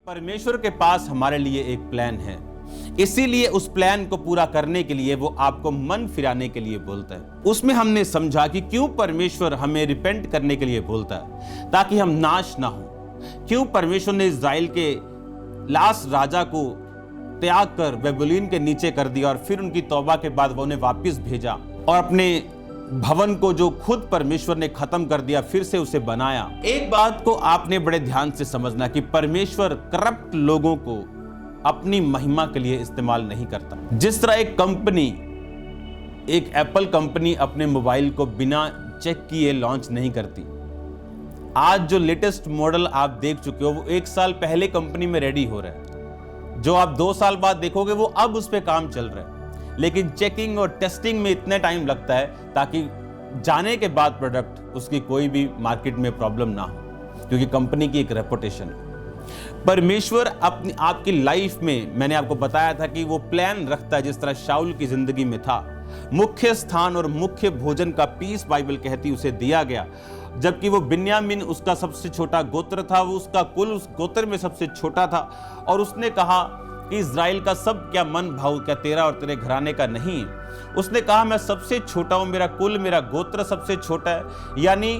परमेश्वर के पास हमारे लिए एक प्लान है, इसीलिए उस प्लान को पूरा करने के लिए वो आपको मन फिराने के लिए बोलता है। उसमें हमने समझा कि क्यों परमेश्वर हमें रिपेंट करने के लिए बोलता है, ताकि हम नाश ना हो। क्यों परमेश्वर ने इज़राइल के लास्ट राजा को त्याग कर बेबीलोन के नीचे कर दिया और फिर उनकी तौबा के बाद वो उन्हें वापस भेजा और अपने भवन को जो खुद परमेश्वर ने खत्म कर दिया फिर से उसे बनाया। एक बात को आपने बड़े ध्यान से समझना कि परमेश्वर करप्ट लोगों को अपनी महिमा के लिए इस्तेमाल नहीं करता। जिस तरह एक एप्पल कंपनी अपने मोबाइल को बिना चेक किए लॉन्च नहीं करती। आज जो लेटेस्ट मॉडल आप देख चुके हो वो 1 साल पहले कंपनी में रेडी हो रहा है, जो आप 2 साल बाद देखोगे वो अब उस पर काम चल रहा है। लेकिन चेकिंग और टेस्टिंग में इतना टाइम लगता है ताकि जाने के बाद प्रोडक्ट उसकी कोई भी मार्केट में प्रॉब्लम ना हो, क्योंकि कंपनी की एक रेपुटेशन है। परमेश्वर अपनी आपकी लाइफ में, मैंने आपको बताया था कि वो प्लान रखता है। जिस तरह शाऊल की जिंदगी में था, मुख्य स्थान और मुख्य भोजन का पीस बाइबल कहती उसे दिया गया, जबकि वो बिन्यामीन उसका सबसे छोटा गोत्र था, वो उसका कुल उस गोत्र में सबसे छोटा था। और उसने कहा कि इज़राइल का सब क्या मन भाव क्या तेरा और तेरे घराने का नहीं है। उसने कहा मैं सबसे छोटा हूं, मेरा कुल मेरा गोत्र सबसे छोटा है, यानी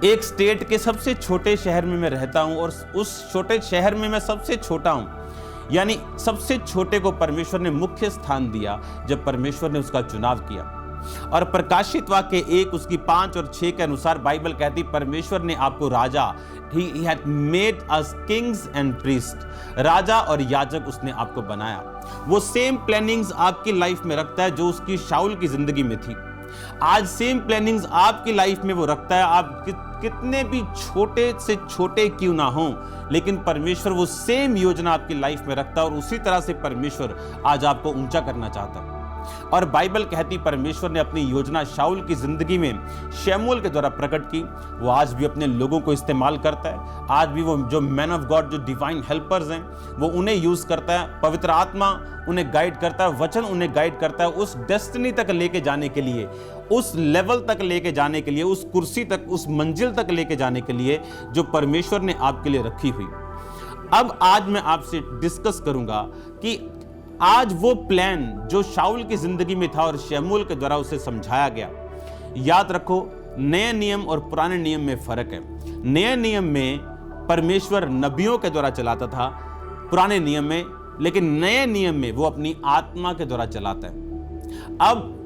एक स्टेट के सबसे छोटे शहर में मैं रहता हूं और उस छोटे शहर में मैं सबसे छोटा हूं। यानी सबसे छोटे को परमेश्वर ने मुख्य स्थान दिया जब परमेश्वर ने उसका चुनाव किया। और प्रकाशित वाक्य 1 उसकी 5 और 6 के अनुसार बाइबल कहती परमेश्वर ने आपको राजा, He had made us kings and priests, राजा और याजक उसने आपको बनाया। वो सेम प्लानिंग्स आपकी लाइफ में रखता है जो उसकी शाऊल की जिंदगी में थी। आज सेम प्लानिंग्स आपकी लाइफ में वो रखता है। आप कितने भी छोटे से छोटे क्यों ना हो, लेकिन परमेश्वर वो सेम योजना आपकी लाइफ में रखता है और उसी तरह से परमेश्वर आज आपको ऊंचा करना चाहता है। और बाइबल कहती परमेश्वर ने अपनी योजना शाऊल की जिंदगी में शमूएल के द्वारा प्रकट की। वो आज भी अपने लोगों को इस्तेमाल करता है। आज भी वो जो मैन ऑफ गॉड, जो डिवाइन हेल्पर्स हैं, वो उन्हें यूज करता है। पवित्र आत्मा उन्हें गाइड करता है, वचन उन्हें गाइड करता है उस डेस्टिनी तक लेके जाने के लिए, उस लेवल तक लेके जाने के लिए, उस कुर्सी तक, उस मंजिल तक लेके जाने के लिए जो परमेश्वर ने आपके लिए रखी हुई। अब आज मैं आपसे डिस्कस करूंगा कि आज वो प्लान जो शाऊल की जिंदगी में था और शमूएल के द्वारा उसे समझाया गया। याद रखो, नए नियम और पुराने नियम में फर्क है। नए नियम में परमेश्वर नबियों के द्वारा चलाता था, पुराने नियम में, लेकिन नए नियम में वो अपनी आत्मा के द्वारा चलाता है। अब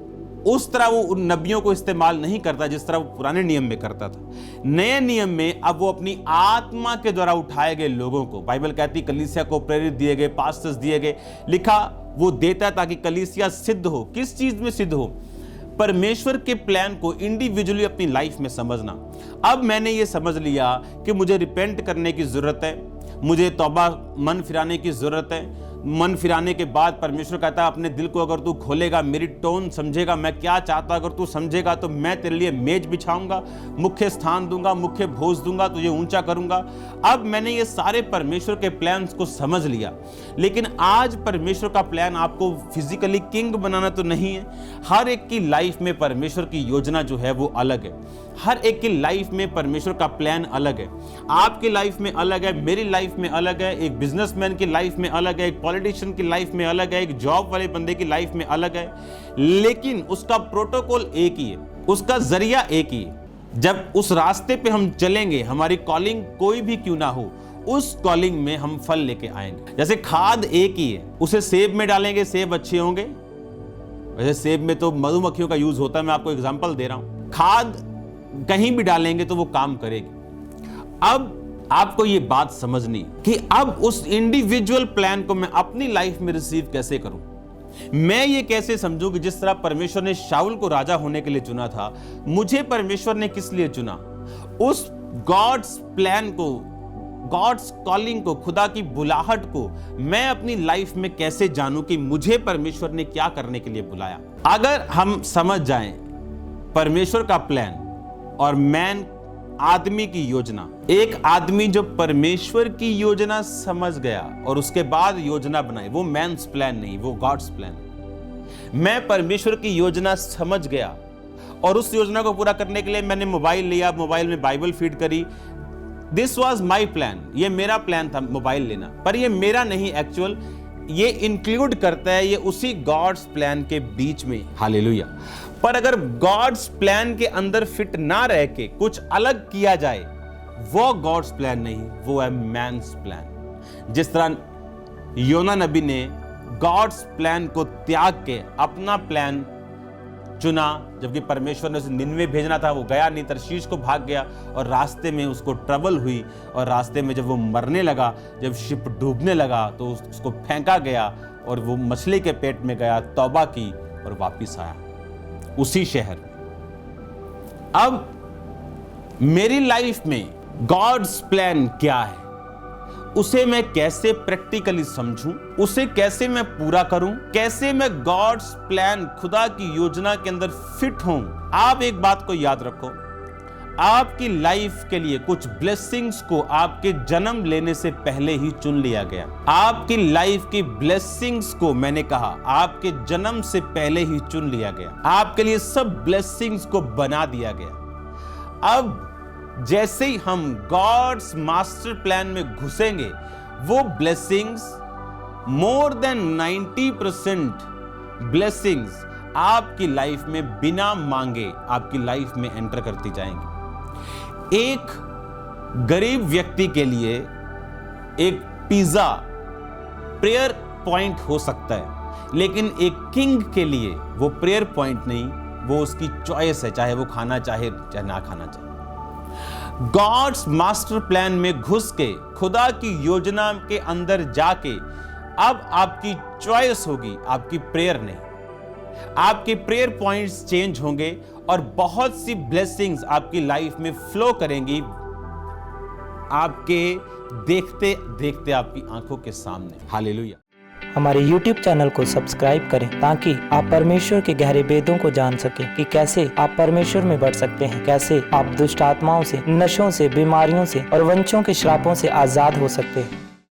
उस तरह वो उन नबियों को इस्तेमाल नहीं करता जिस तरह वो पुराने नियम में करता था। नए नियम में अब वो अपनी आत्मा के द्वारा उठाए गए लोगों को, बाइबल कहती कलीसिया को प्रेरित दिए गए, पास्टर्स दिए गए, लिखा वो देता है ताकि कलीसिया सिद्ध हो। किस चीज में सिद्ध हो? परमेश्वर के प्लान को इंडिविजुअली अपनी लाइफ में समझना। अब मैंने ये समझ लिया कि मुझे रिपेंट करने की जरूरत है, मुझे तौबा मन फिराने की जरूरत है। मन फिराने के बाद परमेश्वर कहता है अपने दिल को अगर तू खोलेगा, मेरी टोन समझेगा, मैं क्या चाहता अगर तू समझेगा, तो मैं तेरे लिए मेज बिछाऊंगा, मुख्य स्थान दूंगा, मुख्य भोज दूंगा, तुझे ऊंचा करूंगा। अब मैंने ये सारे परमेश्वर के प्लान्स को समझ लिया। लेकिन आज परमेश्वर का प्लान आपको फिजिकली किंग बनाना तो नहीं है। हर एक की लाइफ में परमेश्वर की योजना जो है वो अलग है। हर एक की लाइफ में परमेश्वर का प्लान अलग है। आपकी लाइफ में अलग है, मेरी लाइफ में अलग है, एक बिजनेसमैन की लाइफ में अलग है, एक पॉलिटिशियन की लाइफ में अलग है, एक जॉब वाले बंदे की लाइफ में अलग है। लेकिन उसका प्रोटोकॉल एक ही है, उसका जरिया एक ही है। जब उस रास्ते पे हम चलेंगे, हमारी कॉलिंग कोई भी क्यों ना हो, उस कॉलिंग में हम फल लेके आएंगे। जैसे खाद एक ही है, उसे सेब में डालेंगे, सेब अच्छे होंगे। वैसे सेब में तो मधुमक्खियों का यूज होता है, मैं आपको एग्जांपल दे रहा हूं। खाद कहीं भी डालेंगे तो वो काम करेगी। अब आपको ये बात समझनी कि अब उस इंडिविजुअल प्लान को मैं अपनी लाइफ में रिसीव कैसे करूं। मैं ये कैसे समझूं कि जिस तरह परमेश्वर ने शाऊल को राजा होने के लिए चुना था, मुझे परमेश्वर ने किस लिए चुना? उस गॉड्स प्लान को, गॉड्स कॉलिंग को, खुदा की बुलाहट को मैं अपनी लाइफ में कैसे जानूं कि मुझे परमेश्वर ने क्या करने के लिए बुलाया। अगर हम समझ जाएं परमेश्वर का प्लान और मैन, आदमी की योजना, एक आदमी जो परमेश्वर की योजना समझ गया और उसके बाद योजना बनाई, वो मैन्स प्लान नहीं, वो गॉड्स प्लान। मैं परमेश्वर की योजना समझ गया और उस योजना को पूरा करने के लिए मैंने मोबाइल लिया, मोबाइल में बाइबल फीड करी, दिस वॉज माई प्लान, ये मेरा प्लान था मोबाइल लेना, पर ये मेरा नहीं एक्चुअल, ये इंक्लूड करता है, ये उसी गॉड्स प्लान के बीच में। हालेलुया। पर अगर गॉड्स प्लान के अंदर फिट ना रह के कुछ अलग किया जाए, वो गॉड्स प्लान नहीं, वो है मैन्स प्लान। जिस तरह योना नबी ने गॉड्स प्लान को त्याग के अपना प्लान चुना, जबकि परमेश्वर ने उसे निन्वे भेजना था, वो गया नहीं, तर्शीश को भाग गया और रास्ते में उसको ट्रबल हुई, और रास्ते में जब वो मरने लगा, जब शिप डूबने लगा तो उसको फेंका गया और वो मछली के पेट में गया, तौबा की और वापिस आया उसी शहर में। अब मेरी लाइफ में गॉड्स प्लान क्या है, उसे मैं कैसे प्रैक्टिकली समझूं, उसे कैसे मैं पूरा करूं, कैसे मैं गॉड्स प्लान, खुदा की योजना के अंदर फिट हूं। आप एक बात को याद रखो, आपकी लाइफ के लिए कुछ ब्लेसिंग्स को आपके जन्म लेने से पहले ही चुन लिया गया। आपकी लाइफ की ब्लेसिंग्स को, मैंने कहा, आपके जन्म से पहले ही चुन लिया गया। आपके लिए सब ब्लेसिंग्स को बना दिया गया। अब जैसे ही हम गॉड्स मास्टर प्लान में घुसेंगे, वो ब्लेसिंग्स, मोर देन 90% ब्लेसिंग्स आपकी लाइफ में बिना मांगे आपकी लाइफ में एंटर करती जाएंगी। एक गरीब व्यक्ति के लिए एक पिज्जा प्रेयर पॉइंट हो सकता है, लेकिन एक किंग के लिए वो प्रेयर पॉइंट नहीं, वो उसकी चॉइस है, चाहे वो खाना चाहे चाहे ना खाना चाहे। गॉड्स मास्टर प्लान में घुस के, खुदा की योजना के अंदर जाके, अब आपकी चॉइस होगी, आपकी प्रेयर नहीं। आपके प्रेयर पॉइंट्स चेंज होंगे और बहुत सी ब्लेसिंग्स आपकी लाइफ में फ्लो करेंगी, आपके देखते देखते आपकी आंखों के सामने। हालेलुया। हमारे YouTube चैनल को सब्सक्राइब करें ताकि आप परमेश्वर के गहरे वेदों को जान सकें कि कैसे आप परमेश्वर में बढ़ सकते हैं, कैसे आप दुष्ट आत्माओं से, नशों से, बीमारियों से और वंशों के श्रापों से आजाद हो सकते हैं।